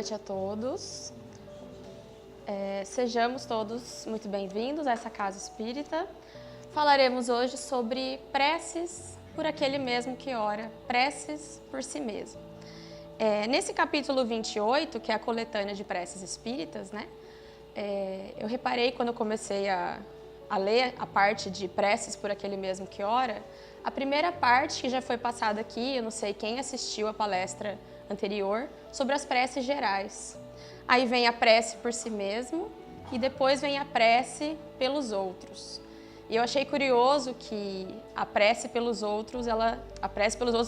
noite a todos. Sejamos todos muito bem-vindos a essa casa espírita. Falaremos hoje sobre preces por aquele mesmo que ora, preces por si mesmo. Nesse capítulo 28, que é a coletânea de preces espíritas, né? Eu reparei quando eu comecei a ler a parte de preces por aquele mesmo que ora, a primeira parte que já foi passada aqui, eu não sei quem assistiu a palestra anterior, sobre as preces gerais. Aí vem a prece por si mesmo e depois vem a prece pelos outros. E eu achei curioso que a prece pelos outros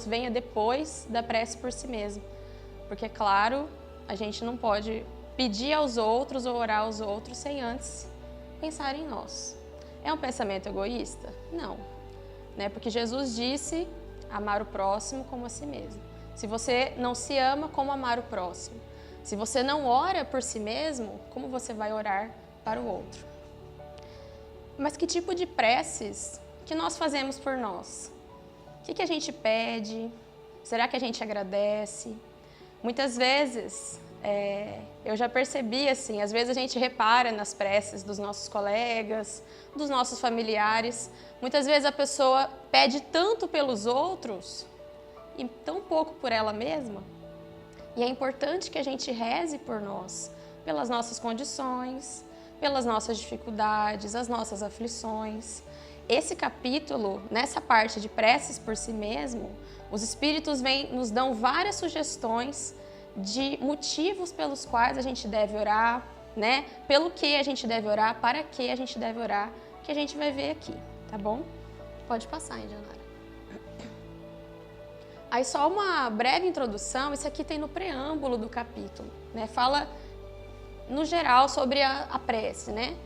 venha depois da prece por si mesmo. Porque, claro, a gente não pode pedir aos outros ou orar aos outros sem antes pensar em nós. É um pensamento egoísta? Não. Né? Porque Jesus disse amar o próximo como a si mesmo. Se você não se ama, como amar o próximo? Se você não ora por si mesmo, como você vai orar para o outro? Mas que tipo de preces que nós fazemos por nós? O que a gente pede? Será que a gente agradece? Muitas vezes, eu já percebi assim, às vezes a gente repara nas preces dos nossos colegas, dos nossos familiares. Muitas vezes a pessoa pede tanto pelos outros e tão pouco por ela mesma. E é importante que a gente reze por nós, pelas nossas condições, pelas nossas dificuldades, as nossas aflições. Esse capítulo, nessa parte de preces por si mesmo, os Espíritos nos dão várias sugestões de motivos pelos quais a gente deve orar, né? Pelo que a gente deve orar, para que a gente deve orar, que a gente vai ver aqui, tá bom? Pode passar, Indianara. Aí só uma breve introdução, isso aqui tem no preâmbulo do capítulo, né? Fala no geral sobre a prece, né?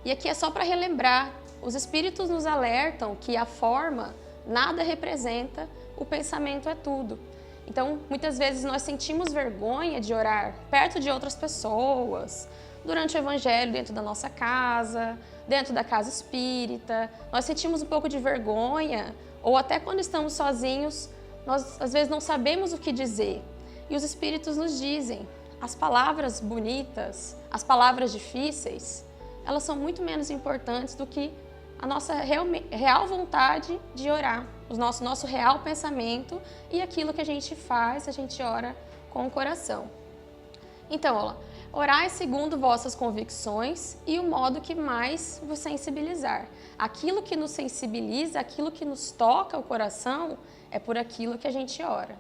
E aqui é só para relembrar, os Espíritos nos alertam que a forma nada representa, o pensamento é tudo. Então, muitas vezes nós sentimos vergonha de orar perto de outras pessoas, durante o Evangelho dentro da nossa casa, dentro da casa espírita, nós sentimos um pouco de vergonha, ou até quando estamos sozinhos, nós às vezes não sabemos o que dizer. E os Espíritos nos dizem, as palavras bonitas, as palavras difíceis, elas são muito menos importantes do que a nossa real vontade de orar, o nosso real pensamento e aquilo que a gente faz, a gente ora com o coração. Então, orai segundo vossas convicções e o modo que mais vos sensibilizar. Aquilo que nos sensibiliza, aquilo que nos toca o coração, é por aquilo que a gente ora.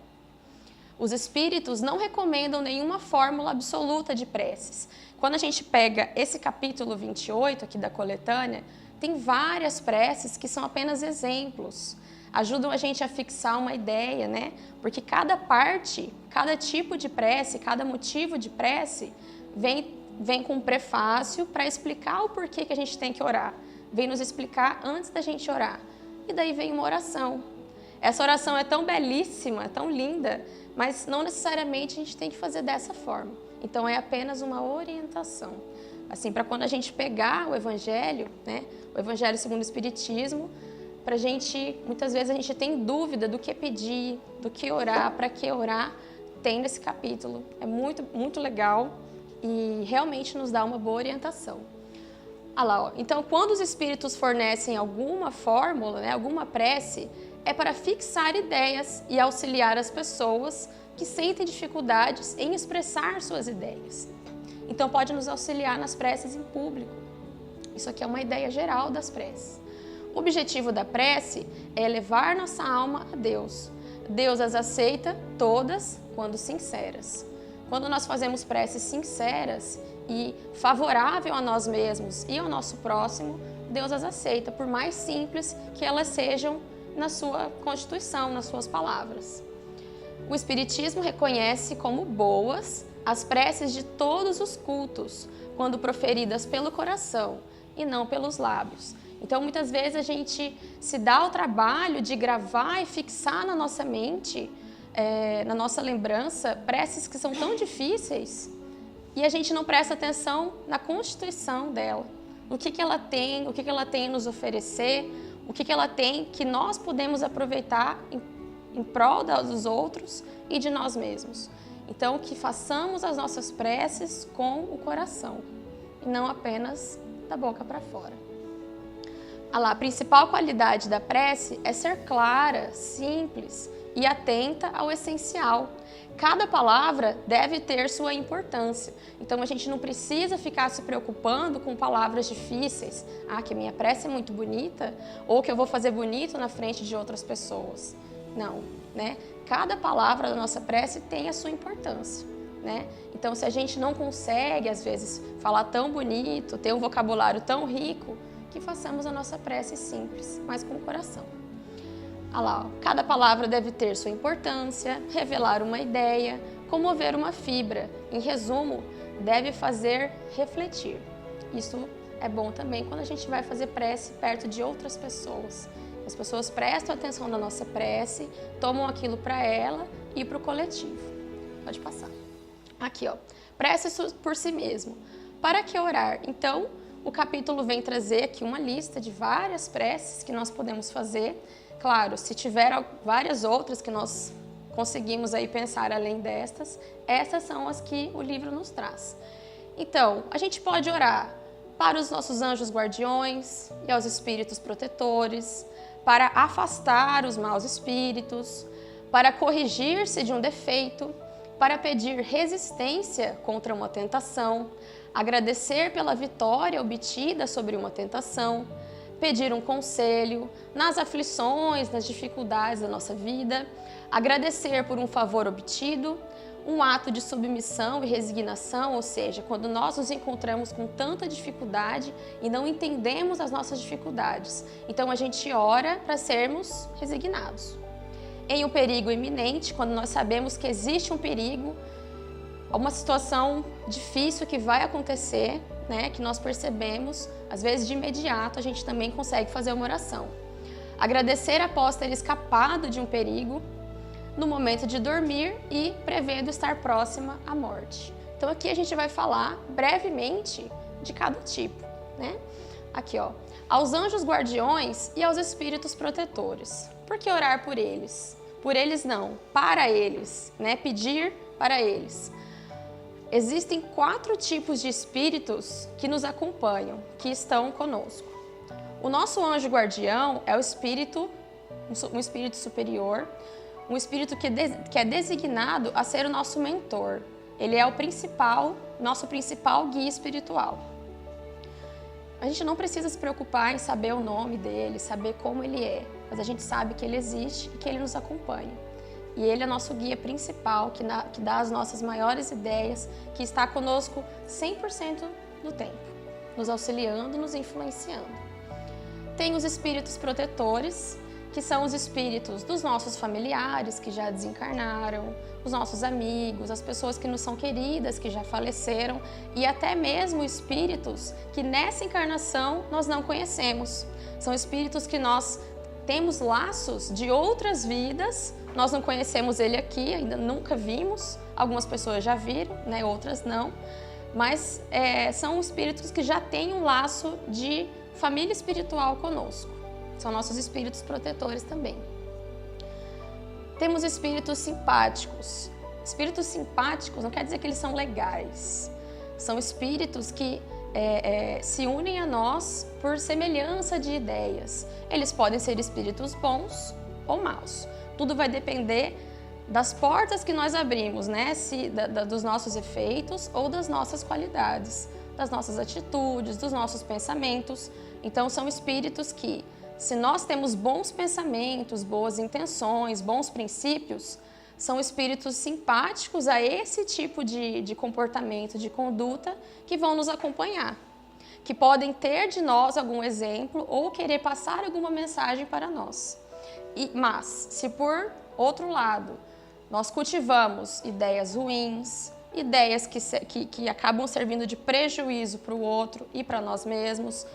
Os Espíritos não recomendam nenhuma fórmula absoluta de preces. Quando a gente pega esse capítulo 28 aqui da coletânea, tem várias preces que são apenas exemplos. Ajudam a gente a fixar uma ideia, né? Porque cada parte, cada tipo de prece, cada motivo de prece vem com um prefácio para explicar o porquê que a gente tem que orar. Vem nos explicar antes da gente orar. E daí vem uma oração. Essa oração é tão belíssima, tão linda, mas não necessariamente a gente tem que fazer dessa forma. Então é apenas uma orientação. Assim, para quando a gente pegar o Evangelho, né? O Evangelho segundo o Espiritismo, pra gente, muitas vezes a gente tem dúvida do que pedir, do que orar, para que orar, tem nesse capítulo. É muito, muito legal e realmente nos dá uma boa orientação. Ah lá, ó. Então, quando os Espíritos fornecem alguma fórmula, né, alguma prece, é para fixar ideias e auxiliar as pessoas que sentem dificuldades em expressar suas ideias. Então, pode nos auxiliar nas preces em público. Isso aqui é uma ideia geral das preces. O objetivo da prece é elevar nossa alma a Deus. Deus as aceita todas quando sinceras. Quando nós fazemos preces sinceras e favorável a nós mesmos e ao nosso próximo, Deus as aceita, por mais simples que elas sejam na sua constituição, nas suas palavras. O Espiritismo reconhece como boas as preces de todos os cultos, quando proferidas pelo coração e não pelos lábios. Então, muitas vezes a gente se dá ao trabalho de gravar e fixar na nossa mente, na nossa lembrança, preces que são tão difíceis e a gente não presta atenção na constituição dela, no que ela tem, o que ela tem a nos oferecer, o que ela tem que nós podemos aproveitar em prol dos outros e de nós mesmos. Então, que façamos as nossas preces com o coração e não apenas da boca para fora. A principal qualidade da prece é ser clara, simples e atenta ao essencial. Cada palavra deve ter sua importância. Então a gente não precisa ficar se preocupando com palavras difíceis. Que minha prece é muito bonita, ou que eu vou fazer bonito na frente de outras pessoas. Não, né? Cada palavra da nossa prece tem a sua importância, né? Então se a gente não consegue, às vezes, falar tão bonito, ter um vocabulário tão rico, que façamos a nossa prece simples, mas com o coração. Cada palavra deve ter sua importância, revelar uma ideia, comover uma fibra. Em resumo, deve fazer refletir. Isso é bom também quando a gente vai fazer prece perto de outras pessoas. As pessoas prestam atenção na nossa prece, tomam aquilo para ela e para o coletivo. Pode passar. Aqui, prece por si mesmo. Para que orar? Então, o capítulo vem trazer aqui uma lista de várias preces que nós podemos fazer. Claro, se tiver várias outras que nós conseguimos aí pensar além destas, essas são as que o livro nos traz. Então, a gente pode orar para os nossos anjos guardiões e aos espíritos protetores, para afastar os maus espíritos, para corrigir-se de um defeito, para pedir resistência contra uma tentação, agradecer pela vitória obtida sobre uma tentação, pedir um conselho nas aflições, nas dificuldades da nossa vida, agradecer por um favor obtido, um ato de submissão e resignação, ou seja, quando nós nos encontramos com tanta dificuldade e não entendemos as nossas dificuldades. Então a gente ora para sermos resignados. Em um perigo iminente, quando nós sabemos que existe um perigo, uma situação difícil que vai acontecer, né, que nós percebemos, às vezes de imediato a gente também consegue fazer uma oração. Agradecer após ter escapado de um perigo, no momento de dormir e prevendo estar próxima à morte. Então aqui a gente vai falar brevemente de cada tipo, né? Aqui, aos anjos guardiões e aos espíritos protetores. Por que orar por eles? Por eles não, para eles, né? Pedir para eles. Existem 4 tipos de espíritos que nos acompanham, que estão conosco. O nosso anjo guardião é o espírito, um espírito superior, um espírito que é designado a ser o nosso mentor. Ele é o nosso principal guia espiritual. A gente não precisa se preocupar em saber o nome dele, saber como ele é, mas a gente sabe que ele existe e que ele nos acompanha. E ele é nosso guia principal, que dá as nossas maiores ideias, que está conosco 100% do tempo, nos auxiliando, nos influenciando. Tem os espíritos protetores, que são os espíritos dos nossos familiares que já desencarnaram, os nossos amigos, as pessoas que nos são queridas, que já faleceram, e até mesmo espíritos que nessa encarnação nós não conhecemos. São espíritos que nós temos laços de outras vidas, nós não conhecemos ele aqui, ainda nunca vimos, algumas pessoas já viram, né, outras não, mas são espíritos que já têm um laço de família espiritual conosco. São nossos espíritos protetores também. Temos espíritos simpáticos. Espíritos simpáticos não quer dizer que eles são legais. São espíritos que se unem a nós por semelhança de ideias. Eles podem ser espíritos bons ou maus. Tudo vai depender das portas que nós abrimos, né? Dos nossos efeitos ou das nossas qualidades, das nossas atitudes, dos nossos pensamentos. Então, são espíritos que, se nós temos bons pensamentos, boas intenções, bons princípios, são espíritos simpáticos a esse tipo de comportamento, de conduta, que vão nos acompanhar, que podem ter de nós algum exemplo ou querer passar alguma mensagem para nós. Mas, se por outro lado, nós cultivamos ideias ruins, ideias que acabam servindo de prejuízo para o outro e para nós mesmos,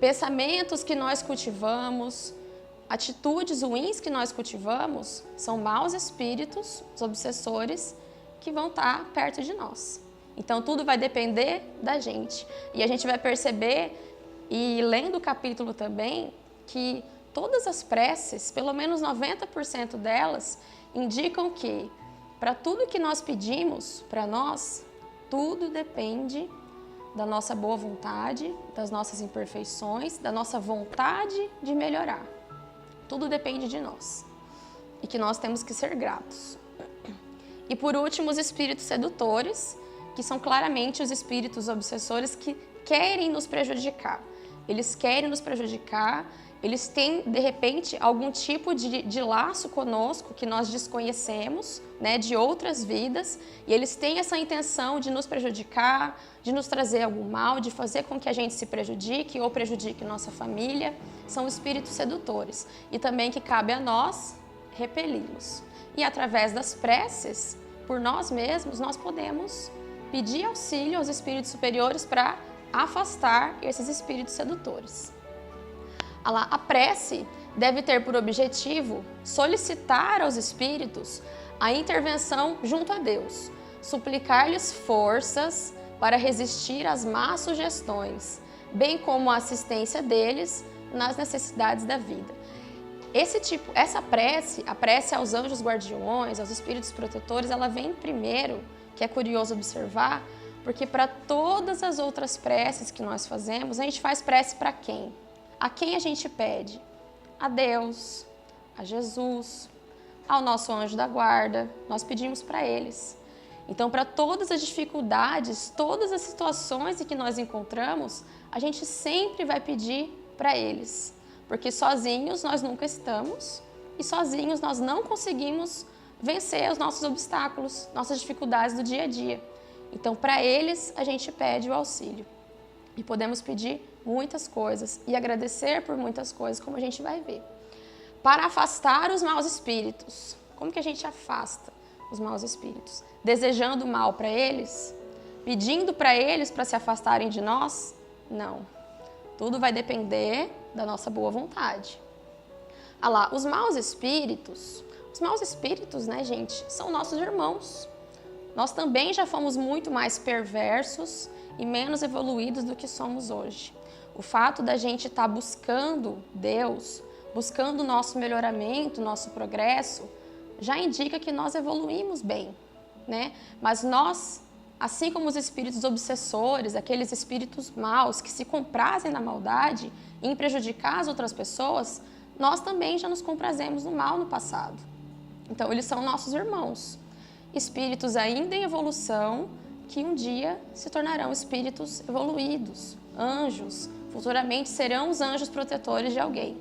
pensamentos que nós cultivamos, atitudes ruins que nós cultivamos, são maus espíritos, os obsessores, que vão estar perto de nós. Então, tudo vai depender da gente. E a gente vai perceber, e lendo o capítulo também, que todas as preces, pelo menos 90% delas, indicam que para tudo que nós pedimos para nós, tudo depende da nossa boa vontade, das nossas imperfeições, da nossa vontade de melhorar. Tudo depende de nós e que nós temos que ser gratos. E por último, os espíritos sedutores, que são claramente os espíritos obsessores que querem nos prejudicar. Eles querem nos prejudicar, eles têm, de repente, algum tipo de laço conosco que nós desconhecemos, né, de outras vidas, e eles têm essa intenção de nos prejudicar, de nos trazer algum mal, de fazer com que a gente se prejudique ou prejudique nossa família. São espíritos sedutores. E também que cabe a nós repeli-los. E através das preces, por nós mesmos, nós podemos pedir auxílio aos espíritos superiores para afastar esses espíritos sedutores. A prece deve ter por objetivo solicitar aos espíritos a intervenção junto a Deus, suplicar-lhes forças para resistir às más sugestões, bem como a assistência deles nas necessidades da vida. Essa prece, a prece aos anjos guardiões, aos espíritos protetores, ela vem primeiro, que é curioso observar, porque para todas as outras preces que nós fazemos, a gente faz prece para quem? A quem a gente pede? A Deus, a Jesus, ao nosso anjo da guarda, nós pedimos para eles. Então, para todas as dificuldades, todas as situações em que nós encontramos, a gente sempre vai pedir para eles. Porque sozinhos nós nunca estamos e sozinhos nós não conseguimos vencer os nossos obstáculos, nossas dificuldades do dia a dia. Então, para eles, a gente pede o auxílio. E podemos pedir muitas coisas e agradecer por muitas coisas, como a gente vai ver. Para afastar os maus espíritos. Como que a gente afasta os maus espíritos? Desejando mal para eles? Pedindo para eles para se afastarem de nós? Não. Tudo vai depender da nossa boa vontade. Os maus espíritos, né, gente, são nossos irmãos. Nós também já fomos muito mais perversos e menos evoluídos do que somos hoje. O fato da gente estar buscando Deus, buscando o nosso melhoramento, nosso progresso, já indica que nós evoluímos bem, né? Mas nós, assim como os espíritos obsessores, aqueles espíritos maus que se comprazem na maldade e em prejudicar as outras pessoas, nós também já nos comprazemos no mal no passado. Então, eles são nossos irmãos. Espíritos ainda em evolução, que um dia se tornarão espíritos evoluídos, anjos, futuramente serão os anjos protetores de alguém.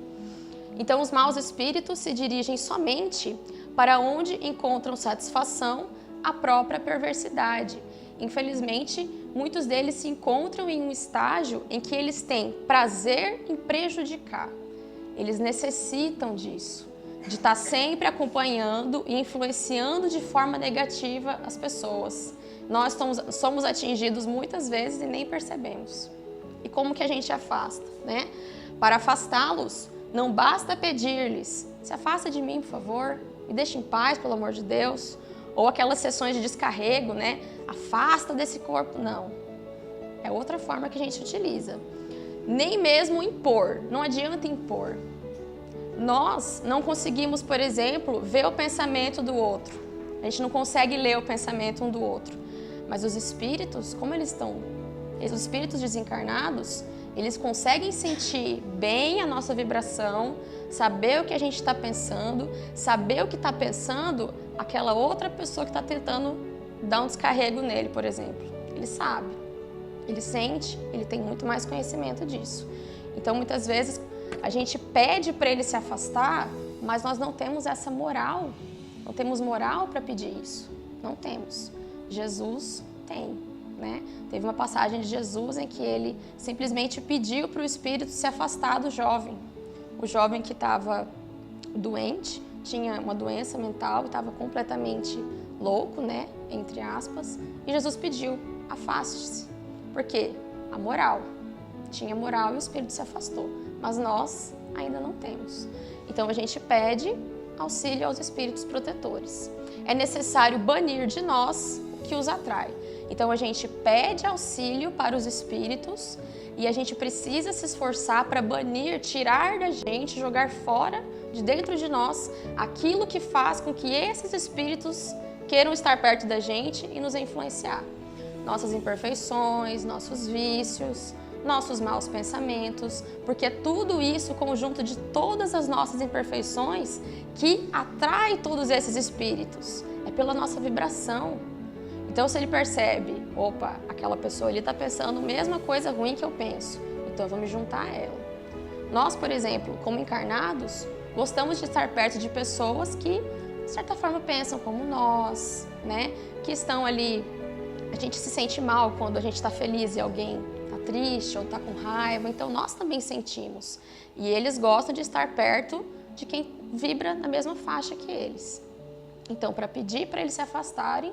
Então, os maus espíritos se dirigem somente para onde encontram satisfação a própria perversidade. Infelizmente, muitos deles se encontram em um estágio em que eles têm prazer em prejudicar. Eles necessitam disso, de estar sempre acompanhando e influenciando de forma negativa as pessoas. Nós somos atingidos muitas vezes e nem percebemos. E como que a gente afasta, né? Para afastá-los, não basta pedir-lhes: se afasta de mim, por favor, me deixa em paz, pelo amor de Deus. Ou aquelas sessões de descarrego, né? Afasta desse corpo. Não. É outra forma que a gente utiliza. Nem mesmo impor. Não adianta impor. Nós não conseguimos, por exemplo, ver o pensamento do outro. A gente não consegue ler o pensamento um do outro. Mas os espíritos, como eles estão... Os espíritos desencarnados, eles conseguem sentir bem a nossa vibração, saber o que a gente está pensando, saber o que está pensando aquela outra pessoa que está tentando dar um descarrego nele, por exemplo. Ele sabe, ele sente, ele tem muito mais conhecimento disso. Então, muitas vezes, a gente pede para ele se afastar, mas nós não temos essa moral. Não temos moral para pedir isso. Não temos. Jesus tem, né? Teve uma passagem de Jesus em que ele simplesmente pediu para o Espírito se afastar do jovem. O jovem que estava doente, tinha uma doença mental, estava completamente louco, né? Entre aspas. E Jesus pediu: afaste-se. Por quê? A moral. Tinha moral e o Espírito se afastou. Mas nós ainda não temos. Então a gente pede auxílio aos espíritos protetores. É necessário banir de nós o que os atrai. Então a gente pede auxílio para os espíritos e a gente precisa se esforçar para banir, tirar da gente, jogar fora de dentro de nós aquilo que faz com que esses espíritos queiram estar perto da gente e nos influenciar. Nossas imperfeições, nossos vícios, nossos maus pensamentos, porque é tudo isso, o conjunto de todas as nossas imperfeições, que atrai todos esses espíritos. É pela nossa vibração. Então, se ele percebe, opa, aquela pessoa ali está pensando a mesma coisa ruim que eu penso, então eu vou me juntar a ela. Nós, por exemplo, como encarnados, gostamos de estar perto de pessoas que, de certa forma, pensam como nós, né? Que estão ali. A gente se sente mal quando a gente está feliz e alguém está triste ou está com raiva, então nós também sentimos. E eles gostam de estar perto de quem vibra na mesma faixa que eles. Então, para pedir para eles se afastarem,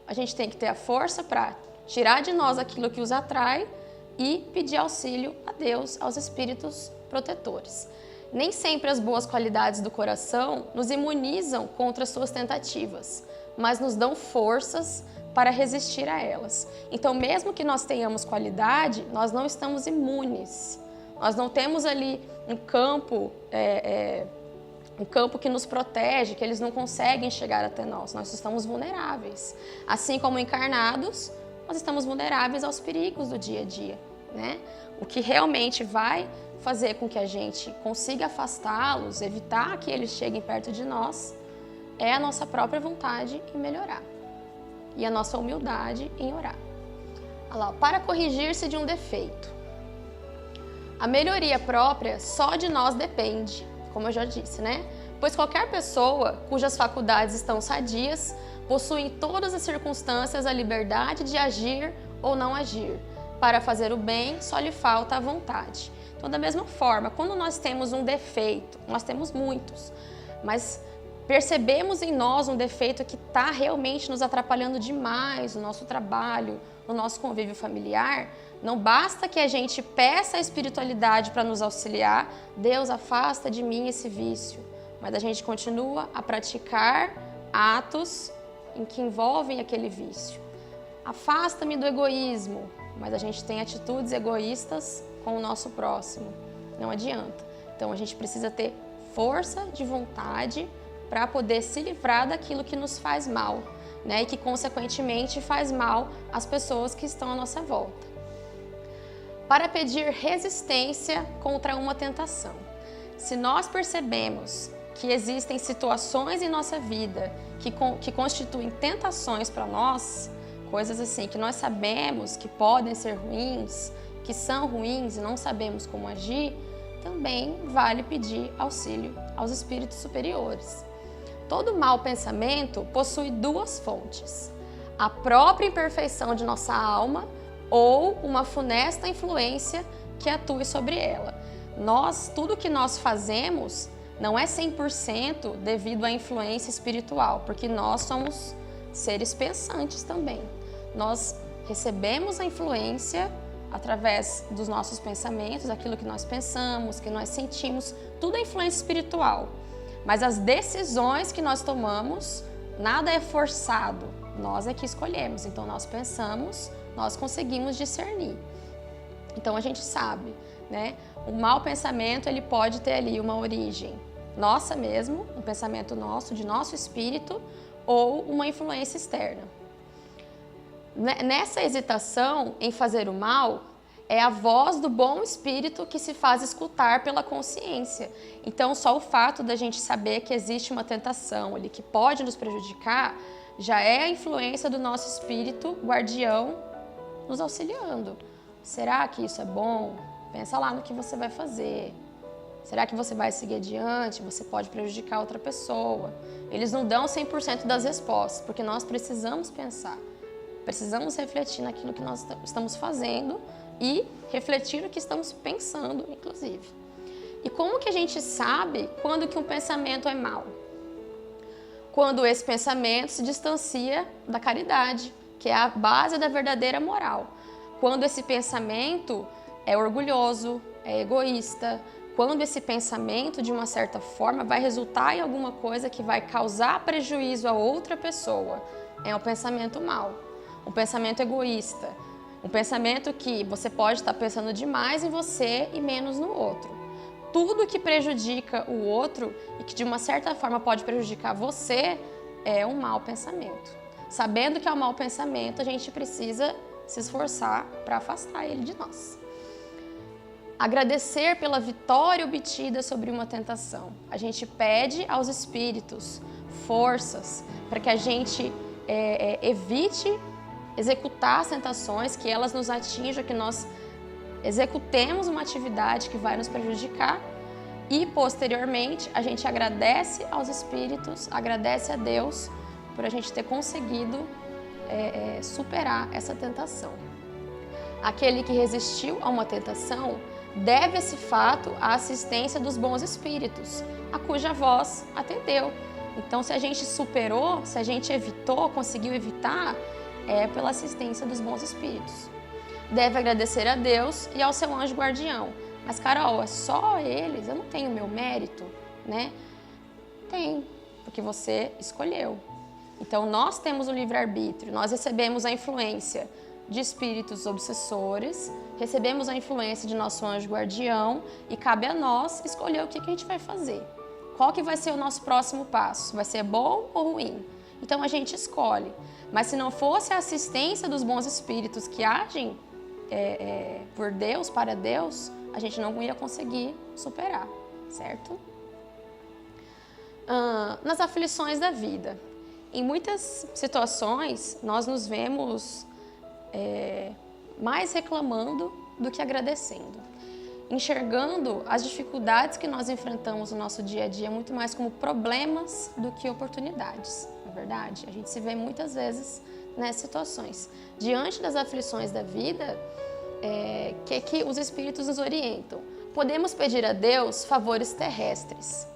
a gente tem que ter a força para tirar de nós aquilo que os atrai e pedir auxílio a Deus, aos espíritos protetores. Nem sempre as boas qualidades do coração nos imunizam contra suas tentativas, mas nos dão forças para resistir a elas. Então, mesmo que nós tenhamos qualidade, nós não estamos imunes. Nós não temos ali um campo que nos protege, que eles não conseguem chegar até nós. Nós estamos vulneráveis. Assim como encarnados, nós estamos vulneráveis aos perigos do dia a dia, né? O que realmente vai fazer com que a gente consiga afastá-los, evitar que eles cheguem perto de nós, é a nossa própria vontade em melhorar e a nossa humildade em orar. Olha lá, para corrigir-se de um defeito. A melhoria própria só de nós depende, como eu já disse, né? Pois qualquer pessoa cujas faculdades estão sadias possui em todas as circunstâncias a liberdade de agir ou não agir. Para fazer o bem, só lhe falta a vontade. Então, da mesma forma, quando nós temos um defeito, nós temos muitos, mas percebemos em nós um defeito que está realmente nos atrapalhando demais no nosso trabalho, no nosso convívio familiar, não basta que a gente peça a espiritualidade para nos auxiliar, Deus afasta de mim esse vício, mas a gente continua a praticar atos em que envolvem aquele vício. Afasta-me do egoísmo, mas a gente tem atitudes egoístas com o nosso próximo. Não adianta. Então a gente precisa ter força de vontade para poder se livrar daquilo que nos faz mal, né? E que consequentemente faz mal às pessoas que estão à nossa volta. Para pedir resistência contra uma tentação. Se nós percebemos que existem situações em nossa vida que constituem tentações para nós, coisas assim que nós sabemos que podem ser ruins, que são ruins e não sabemos como agir, também vale pedir auxílio aos espíritos superiores. Todo mau pensamento possui duas fontes: a própria imperfeição de nossa alma ou uma funesta influência que atue sobre ela. Tudo que nós fazemos não é 100% devido à influência espiritual, porque nós somos seres pensantes também. Nós recebemos a influência através dos nossos pensamentos, aquilo que nós pensamos, que nós sentimos, tudo é influência espiritual. Mas as decisões que nós tomamos, nada é forçado, nós é que escolhemos. Então nós pensamos, nós conseguimos discernir. Então a gente sabe, né? O mau pensamento, ele pode ter ali uma origem nossa mesmo, um pensamento nosso, de nosso espírito, ou uma influência externa. Nessa hesitação em fazer o mal, é a voz do bom espírito que se faz escutar pela consciência. Então, só o fato da gente saber que existe uma tentação ali que pode nos prejudicar, já é a influência do nosso espírito guardião nos auxiliando. Será que isso é bom? Pensa lá no que você vai fazer. Será que você vai seguir adiante? Você pode prejudicar outra pessoa. Eles não dão 100% das respostas, porque nós precisamos pensar. Precisamos refletir naquilo que nós estamos fazendo e refletir no que estamos pensando, inclusive. E como que a gente sabe quando que um pensamento é mau? Quando esse pensamento se distancia da caridade, que é a base da verdadeira moral. Quando esse pensamento é orgulhoso, é egoísta, quando esse pensamento, de uma certa forma, vai resultar em alguma coisa que vai causar prejuízo a outra pessoa, é um pensamento mau. Um pensamento egoísta, um pensamento que você pode estar pensando demais em você e menos no outro. Tudo que prejudica o outro e que de uma certa forma pode prejudicar você é um mau pensamento. Sabendo que é um mau pensamento, a gente precisa se esforçar para afastar ele de nós. Agradecer pela vitória obtida sobre uma tentação. A gente pede aos espíritos forças para que a gente evite executar as tentações, que elas nos atinjam, que nós executemos uma atividade que vai nos prejudicar e, posteriormente, a gente agradece aos espíritos, agradece a Deus por a gente ter conseguido superar essa tentação. Aquele que resistiu a uma tentação deve esse fato à assistência dos bons espíritos, a cuja voz atendeu. Então, se a gente superou, se a gente evitou, conseguiu evitar, é pela assistência dos bons espíritos. Deve agradecer a Deus e ao seu anjo guardião. Mas, Carol, é só eles? Eu não tenho meu mérito, né? Tem, porque você escolheu. Então, nós temos o livre-arbítrio, nós recebemos a influência de espíritos obsessores, recebemos a influência de nosso anjo guardião e cabe a nós escolher o que a gente vai fazer. Qual que vai ser o nosso próximo passo? Vai ser bom ou ruim? Então, a gente escolhe. Mas se não fosse a assistência dos bons espíritos que agem por Deus, para Deus, a gente não ia conseguir superar, certo? Nas aflições da vida. Em muitas situações, nós nos vemos mais reclamando do que agradecendo. Enxergando as dificuldades que nós enfrentamos no nosso dia a dia muito mais como problemas do que oportunidades, não é verdade? A gente se vê muitas vezes nessas situações. Diante das aflições da vida, que os espíritos nos orientam. Podemos pedir a Deus favores terrestres.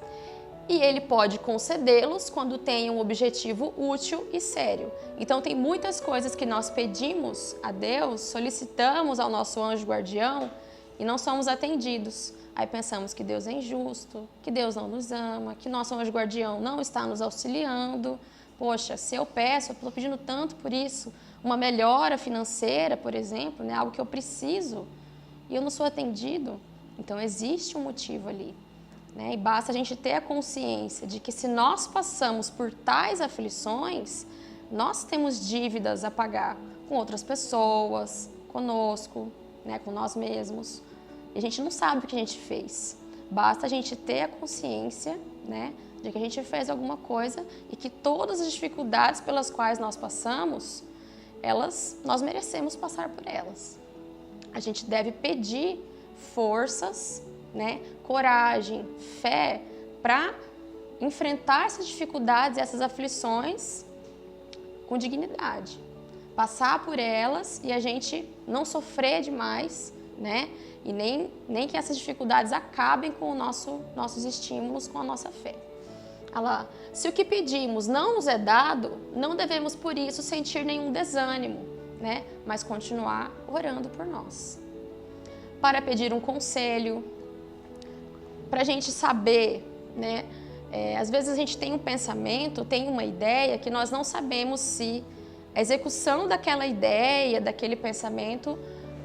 E Ele pode concedê-los quando tem um objetivo útil e sério. Então, tem muitas coisas que nós pedimos a Deus, solicitamos ao nosso anjo guardião e não somos atendidos. Aí pensamos que Deus é injusto, que Deus não nos ama, que nosso anjo guardião não está nos auxiliando. Poxa, se eu peço, eu estou pedindo tanto por isso, uma melhora financeira, por exemplo, né, algo que eu preciso, e eu não sou atendido. Então, existe um motivo ali. Né? E basta a gente ter a consciência de que se nós passamos por tais aflições, nós temos dívidas a pagar com outras pessoas, conosco, né? Com nós mesmos. E a gente não sabe o que a gente fez. Basta a gente ter a consciência, né, de que a gente fez alguma coisa e que todas as dificuldades pelas quais nós passamos, nós merecemos passar por elas. A gente deve pedir forças, né, coragem, fé para enfrentar essas dificuldades, essas aflições com dignidade. Passar por elas e a gente não sofrer demais, né? E nem que essas dificuldades acabem com nossos estímulos, com a nossa fé. Olha lá, se o que pedimos não nos é dado, não devemos por isso sentir nenhum desânimo, né? Mas continuar orando por nós. Para pedir um conselho, para a gente saber, né? Às vezes a gente tem um pensamento, tem uma ideia que nós não sabemos se a execução daquela ideia, daquele pensamento,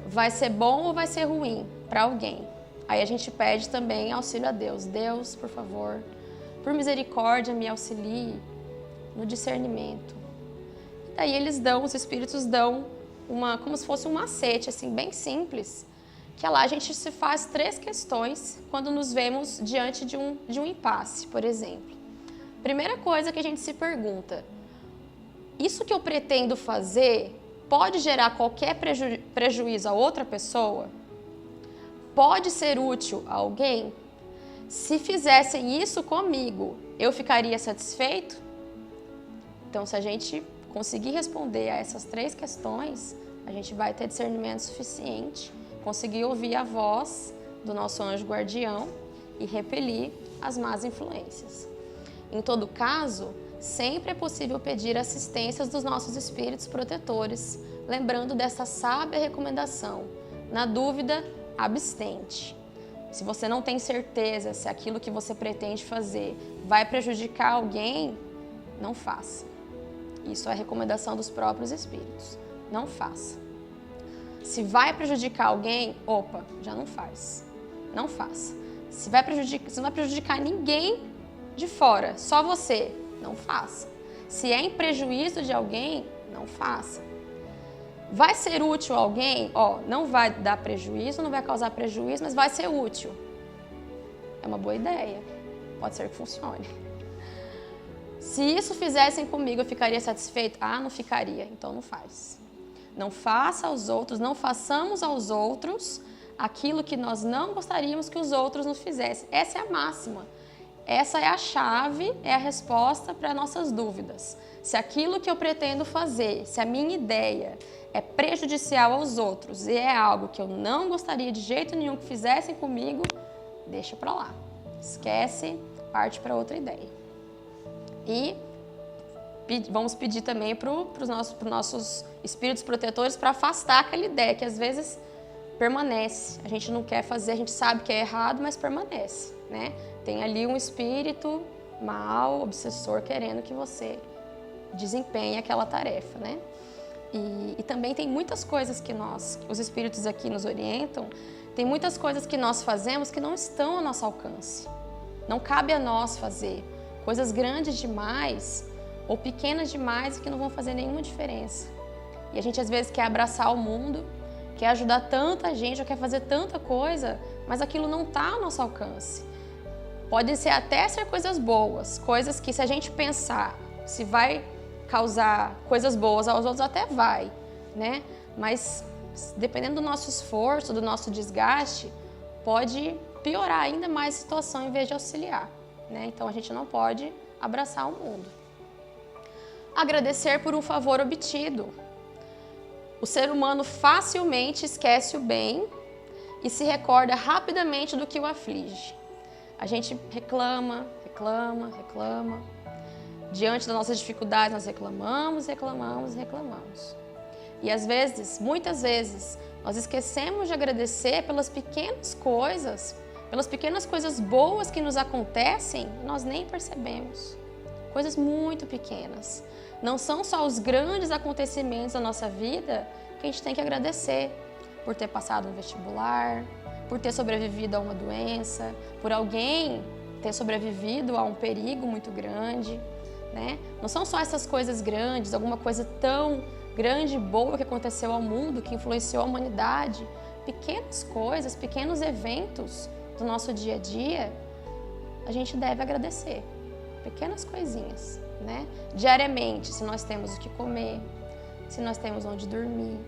vai ser bom ou vai ser ruim para alguém. Aí a gente pede também auxílio a Deus. Deus, por favor, por misericórdia, me auxilie no discernimento. E daí os espíritos dão como se fosse um macete, assim, bem simples, que lá a gente se faz 3 questões quando nos vemos diante de um impasse, por exemplo. Primeira coisa que a gente se pergunta: isso que eu pretendo fazer pode gerar qualquer prejuízo a outra pessoa? Pode ser útil a alguém? Se fizessem isso comigo, eu ficaria satisfeito? Então, se a gente conseguir responder a essas 3 questões, a gente vai ter discernimento suficiente, conseguir ouvir a voz do nosso anjo guardião e repelir as más influências. Em todo caso, sempre é possível pedir assistências dos nossos espíritos protetores, lembrando dessa sábia recomendação: na dúvida, abstente. Se você não tem certeza se aquilo que você pretende fazer vai prejudicar alguém, não faça. Isso é a recomendação dos próprios espíritos. Não faça. Se vai prejudicar alguém, já não faz. Não faça. Se não vai prejudicar ninguém de fora, só você, não faça. Se é em prejuízo de alguém, não faça. Vai ser útil a alguém? Não vai dar prejuízo, não vai causar prejuízo, mas vai ser útil. É uma boa ideia. Pode ser que funcione. Se isso fizessem comigo, eu ficaria satisfeito? Não ficaria. Então não faz. Não faça aos outros, não façamos aos outros aquilo que nós não gostaríamos que os outros nos fizessem. Essa é a máxima. Essa é a chave, é a resposta para nossas dúvidas. Se aquilo que eu pretendo fazer, se a minha ideia é prejudicial aos outros e é algo que eu não gostaria de jeito nenhum que fizessem comigo, deixa para lá. Esquece, parte para outra ideia. E vamos pedir também para os nossos espíritos protetores para afastar aquela ideia que às vezes permanece. A gente não quer fazer, a gente sabe que é errado, mas permanece, né? Tem ali um espírito mau, obsessor, querendo que você desempenhe aquela tarefa, né? E também tem muitas coisas que os espíritos aqui nos orientam, tem muitas coisas que nós fazemos que não estão ao nosso alcance. Não cabe a nós fazer. Coisas grandes demais ou pequenas demais que não vão fazer nenhuma diferença. E a gente às vezes quer abraçar o mundo, quer ajudar tanta gente, ou quer fazer tanta coisa, mas aquilo não está ao nosso alcance. Pode ser até ser coisas boas, coisas que se a gente pensar, se vai causar coisas boas aos outros, até vai, né? Mas dependendo do nosso esforço, do nosso desgaste, pode piorar ainda mais a situação em vez de auxiliar, né? Então a gente não pode abraçar o mundo. Agradecer por um favor obtido. O ser humano facilmente esquece o bem e se recorda rapidamente do que o aflige. A gente reclama. Diante das nossas dificuldades, nós reclamamos. E às vezes, muitas vezes, nós esquecemos de agradecer pelas pequenas coisas boas que nos acontecem, nós nem percebemos. Coisas muito pequenas. Não são só os grandes acontecimentos da nossa vida que a gente tem que agradecer. Por ter passado um vestibular, por ter sobrevivido a uma doença, por alguém ter sobrevivido a um perigo muito grande, né? Não são só essas coisas grandes, alguma coisa tão grande e boa que aconteceu ao mundo, que influenciou a humanidade. Pequenas coisas, pequenos eventos do nosso dia a dia, a gente deve agradecer. Pequenas coisinhas, né? Diariamente, se nós temos o que comer, se nós temos onde dormir,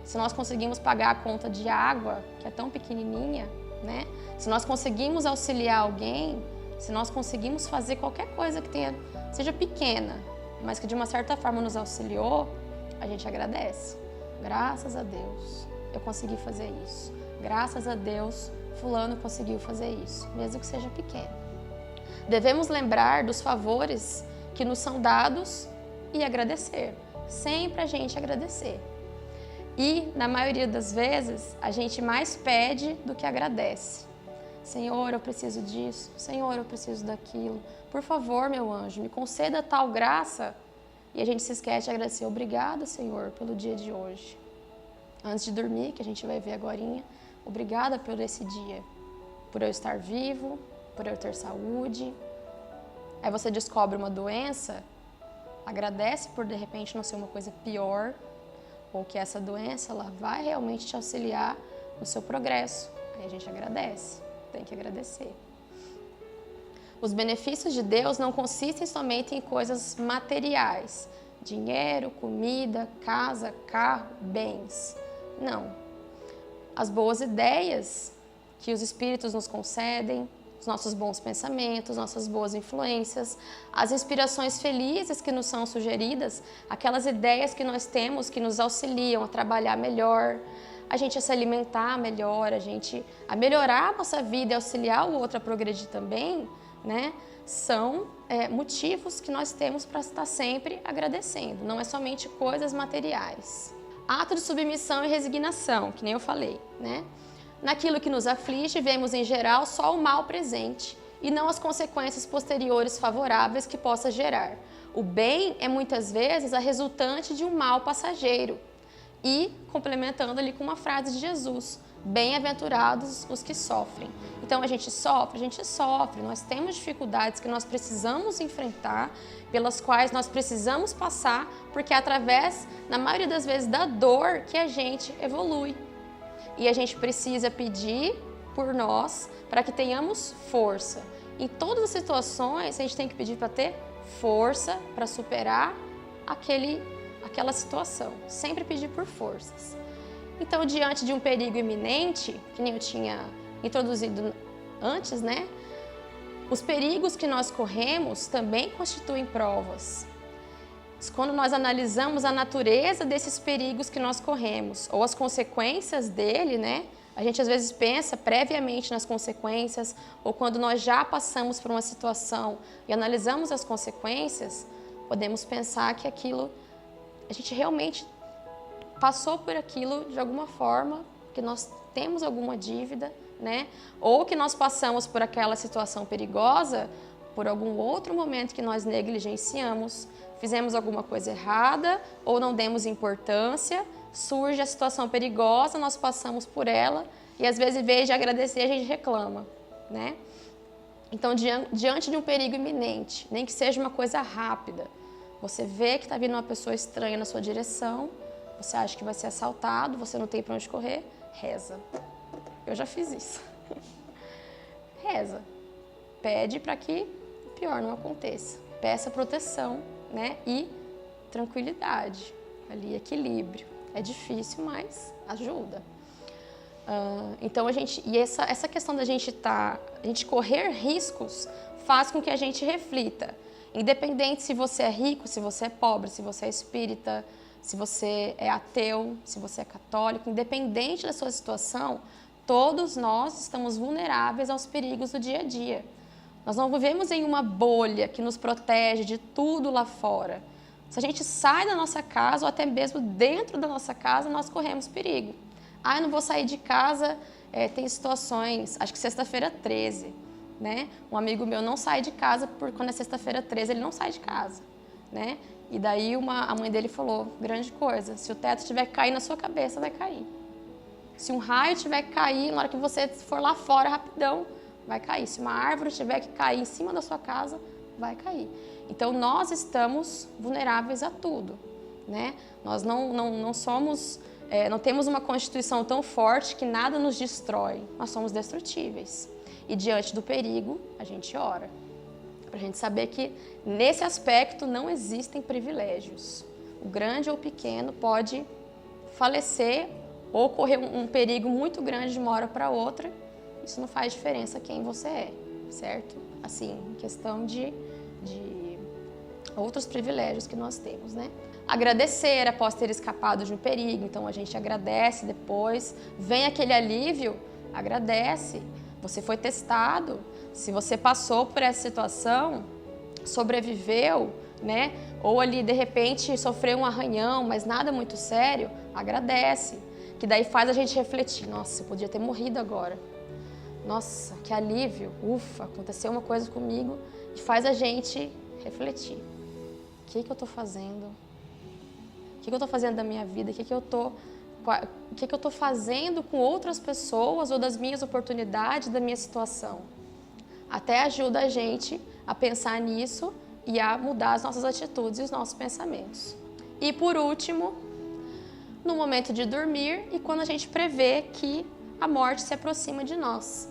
se nós conseguimos pagar a conta de água, que é tão pequenininha, né? Se nós conseguimos auxiliar alguém, se nós conseguimos fazer qualquer coisa que seja pequena, mas que de uma certa forma nos auxiliou, a gente agradece. Graças a Deus, eu consegui fazer isso. Graças a Deus, fulano conseguiu fazer isso, mesmo que seja pequeno. Devemos lembrar dos favores que nos são dados e agradecer. Sempre a gente agradecer. E, na maioria das vezes, a gente mais pede do que agradece. Senhor, eu preciso disso. Senhor, eu preciso daquilo. Por favor, meu anjo, me conceda tal graça. E a gente se esquece de agradecer. Obrigada, Senhor, pelo dia de hoje. Antes de dormir, que a gente vai ver agorinha, obrigada por esse dia. Por eu estar vivo, por eu ter saúde. Aí você descobre uma doença, agradece por de repente não ser uma coisa pior, ou que essa doença ela vai realmente te auxiliar no seu progresso. Aí a gente agradece, tem que agradecer. Os benefícios de Deus não consistem somente em coisas materiais, dinheiro, comida, casa, carro, bens. Não. As boas ideias que os espíritos nos concedem, os nossos bons pensamentos, nossas boas influências, as inspirações felizes que nos são sugeridas, aquelas ideias que nós temos que nos auxiliam a trabalhar melhor, a gente a se alimentar melhor, a melhorar a nossa vida e auxiliar o outro a progredir também, né? São motivos que nós temos para estar sempre agradecendo, não é somente coisas materiais. Ato de submissão e resignação, que nem eu falei, né? Naquilo que nos aflige, vemos em geral só o mal presente e não as consequências posteriores favoráveis que possa gerar. O bem é muitas vezes a resultante de um mal passageiro. E, complementando ali com uma frase de Jesus, bem-aventurados os que sofrem. Então a gente sofre, nós temos dificuldades que nós precisamos enfrentar, pelas quais nós precisamos passar, porque é através, na maioria das vezes, da dor que a gente evolui. E a gente precisa pedir por nós para que tenhamos força. Em todas as situações, a gente tem que pedir para ter força para superar aquela situação. Sempre pedir por forças. Então, diante de um perigo iminente, que nem eu tinha introduzido antes, né? Os perigos que nós corremos também constituem provas. Quando nós analisamos a natureza desses perigos que nós corremos, ou as consequências dele, né? A gente às vezes pensa previamente nas consequências, ou quando nós já passamos por uma situação e analisamos as consequências, podemos pensar que a gente realmente passou por aquilo de alguma forma, que nós temos alguma dívida, né? Ou que nós passamos por aquela situação perigosa por algum outro momento que nós negligenciamos, fizemos alguma coisa errada ou não demos importância, surge a situação perigosa, nós passamos por ela e às vezes, em vez de agradecer, a gente reclama, né? Então, diante de um perigo iminente, nem que seja uma coisa rápida, você vê que está vindo uma pessoa estranha na sua direção, você acha que vai ser assaltado, você não tem para onde correr, reza. Eu já fiz isso. Reza. Pede para que o pior não aconteça. Peça proteção, né? E tranquilidade, ali, equilíbrio. É difícil, mas ajuda. Então, essa questão da gente correr riscos faz com que a gente reflita. Independente se você é rico, se você é pobre, se você é espírita, se você é ateu, se você é católico, independente da sua situação, todos nós estamos vulneráveis aos perigos do dia a dia. Nós não vivemos em uma bolha que nos protege de tudo lá fora. Se a gente sai da nossa casa, ou até mesmo dentro da nossa casa, nós corremos perigo. Eu não vou sair de casa, tem situações, acho que sexta-feira 13, né? Um amigo meu não sai de casa, quando é sexta-feira 13, ele não sai de casa, né? E daí a mãe dele falou, grande coisa, se o teto tiver que cair na sua cabeça, vai cair. Se um raio tiver que cair, na hora que você for lá fora, rapidão, vai cair. Se uma árvore tiver que cair em cima da sua casa, vai cair. Então, nós estamos vulneráveis a tudo, né? Nós não somos, não temos uma constituição tão forte que nada nos destrói. Nós somos destrutíveis. E diante do perigo, a gente ora. Para a gente saber que, nesse aspecto, não existem privilégios. O grande ou o pequeno pode falecer ou correr um perigo muito grande de uma hora para outra. Isso não faz diferença quem você é, certo? Assim, questão de outros privilégios que nós temos, né? Agradecer após ter escapado de um perigo, então a gente agradece depois, vem aquele alívio, agradece. Você foi testado, se você passou por essa situação, sobreviveu, né? Ou ali de repente sofreu um arranhão, mas nada muito sério, agradece. Que daí faz a gente refletir, nossa, eu podia ter morrido agora. Nossa, que alívio, ufa, aconteceu uma coisa comigo, e faz a gente refletir. O que eu estou fazendo? O que eu estou fazendo da minha vida? O que eu estou fazendo com outras pessoas ou das minhas oportunidades, da minha situação? Até ajuda a gente a pensar nisso e a mudar as nossas atitudes e os nossos pensamentos. E por último, no momento de dormir e quando a gente prevê que a morte se aproxima de nós.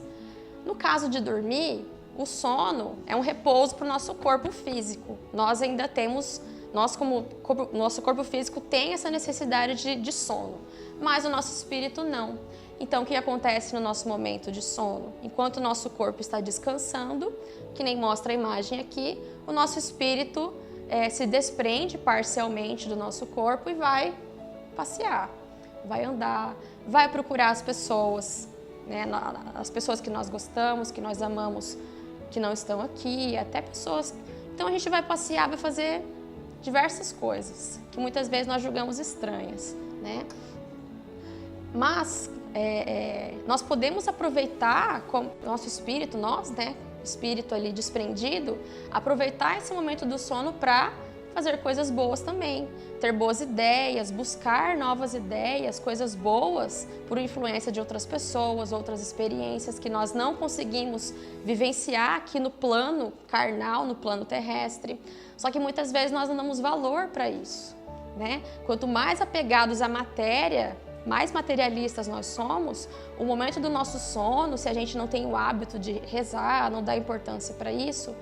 No caso de dormir, o sono é um repouso para o nosso corpo físico. Nós ainda temos, nosso corpo físico tem essa necessidade de sono, mas o nosso espírito não. Então, o que acontece no nosso momento de sono? Enquanto o nosso corpo está descansando, que nem mostra a imagem aqui, o nosso espírito se desprende parcialmente do nosso corpo e vai passear, vai andar, vai procurar as pessoas, né? As pessoas que nós gostamos, que nós amamos, que não estão aqui, até pessoas. Então, a gente vai passear, vai fazer diversas coisas, que muitas vezes nós julgamos estranhas, né? Mas nós podemos aproveitar com nosso espírito, espírito ali desprendido, aproveitar esse momento do sono para fazer coisas boas também, ter boas ideias, buscar novas ideias, coisas boas por influência de outras pessoas, outras experiências que nós não conseguimos vivenciar aqui no plano carnal, no plano terrestre. Só que muitas vezes nós não damos valor para isso, né? Quanto mais apegados à matéria, mais materialistas nós somos, o momento do nosso sono, se a gente não tem o hábito de rezar, não dá importância para isso,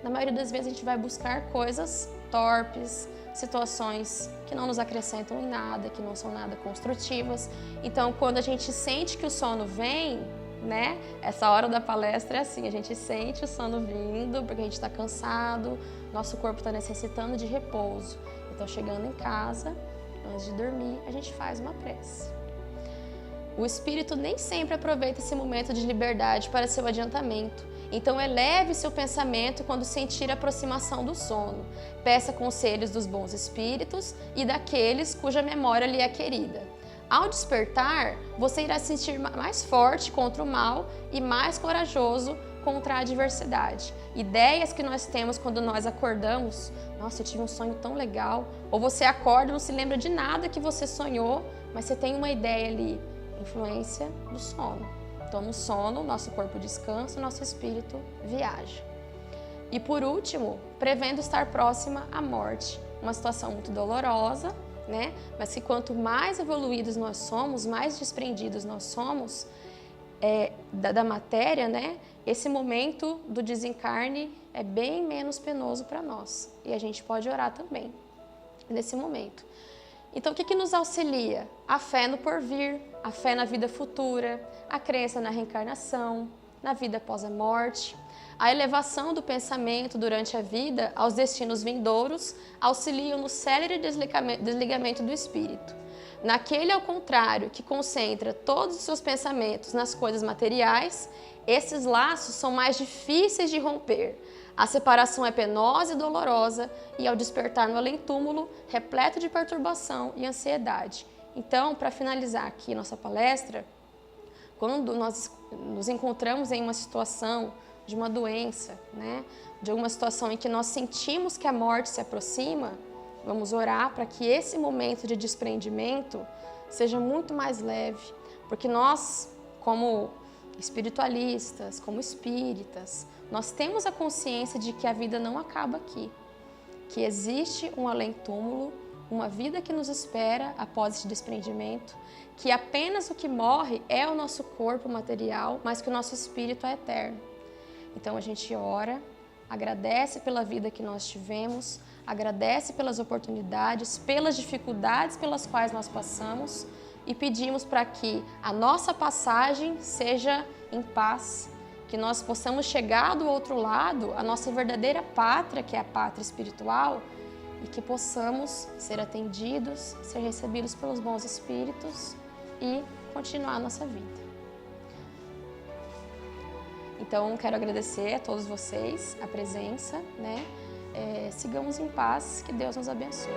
na maioria das vezes a gente vai buscar coisas torpes, situações que não nos acrescentam em nada, que não são nada construtivas. Então, quando a gente sente que o sono vem, né? Essa hora da palestra é assim, a gente sente o sono vindo, porque a gente está cansado, nosso corpo está necessitando de repouso. Então, chegando em casa, antes de dormir, a gente faz uma prece. O espírito nem sempre aproveita esse momento de liberdade para seu adiantamento. Então, eleve seu pensamento quando sentir a aproximação do sono. Peça conselhos dos bons espíritos e daqueles cuja memória lhe é querida. Ao despertar, você irá se sentir mais forte contra o mal e mais corajoso contra a adversidade. Ideias que nós temos quando nós acordamos, nossa, eu tive um sonho tão legal, ou você acorda e não se lembra de nada que você sonhou, mas você tem uma ideia ali, influência do sono. Então, no sono, nosso corpo descansa, nosso espírito viaja. E por último, prevendo estar próxima à morte. Uma situação muito dolorosa, né? Mas que quanto mais evoluídos nós somos, mais desprendidos nós somos da matéria, né? Esse momento do desencarne é bem menos penoso para nós. E a gente pode orar também nesse momento. Então, o que nos auxilia? A fé no porvir, a fé na vida futura, a crença na reencarnação, na vida após a morte. A elevação do pensamento durante a vida aos destinos vindouros auxiliam no célere desligamento do espírito. Naquele, ao contrário, que concentra todos os seus pensamentos nas coisas materiais, esses laços são mais difíceis de romper. A separação é penosa e dolorosa e, ao despertar no além-túmulo, repleto de perturbação e ansiedade. Então, para finalizar aqui nossa palestra, quando nós nos encontramos em uma situação de uma doença, né, de alguma situação em que nós sentimos que a morte se aproxima, vamos orar para que esse momento de desprendimento seja muito mais leve, porque nós, como espiritualistas, como espíritas, nós temos a consciência de que a vida não acaba aqui, que existe um além-túmulo, uma vida que nos espera após esse desprendimento, que apenas o que morre é o nosso corpo material, mas que o nosso espírito é eterno. Então a gente ora, agradece pela vida que nós tivemos, agradece pelas oportunidades, pelas dificuldades pelas quais nós passamos e pedimos para que a nossa passagem seja em paz, que nós possamos chegar do outro lado, a nossa verdadeira pátria, que é a pátria espiritual, e que possamos ser atendidos, ser recebidos pelos bons espíritos e continuar a nossa vida. Então, quero agradecer a todos vocês a presença, né? Sigamos em paz, que Deus nos abençoe.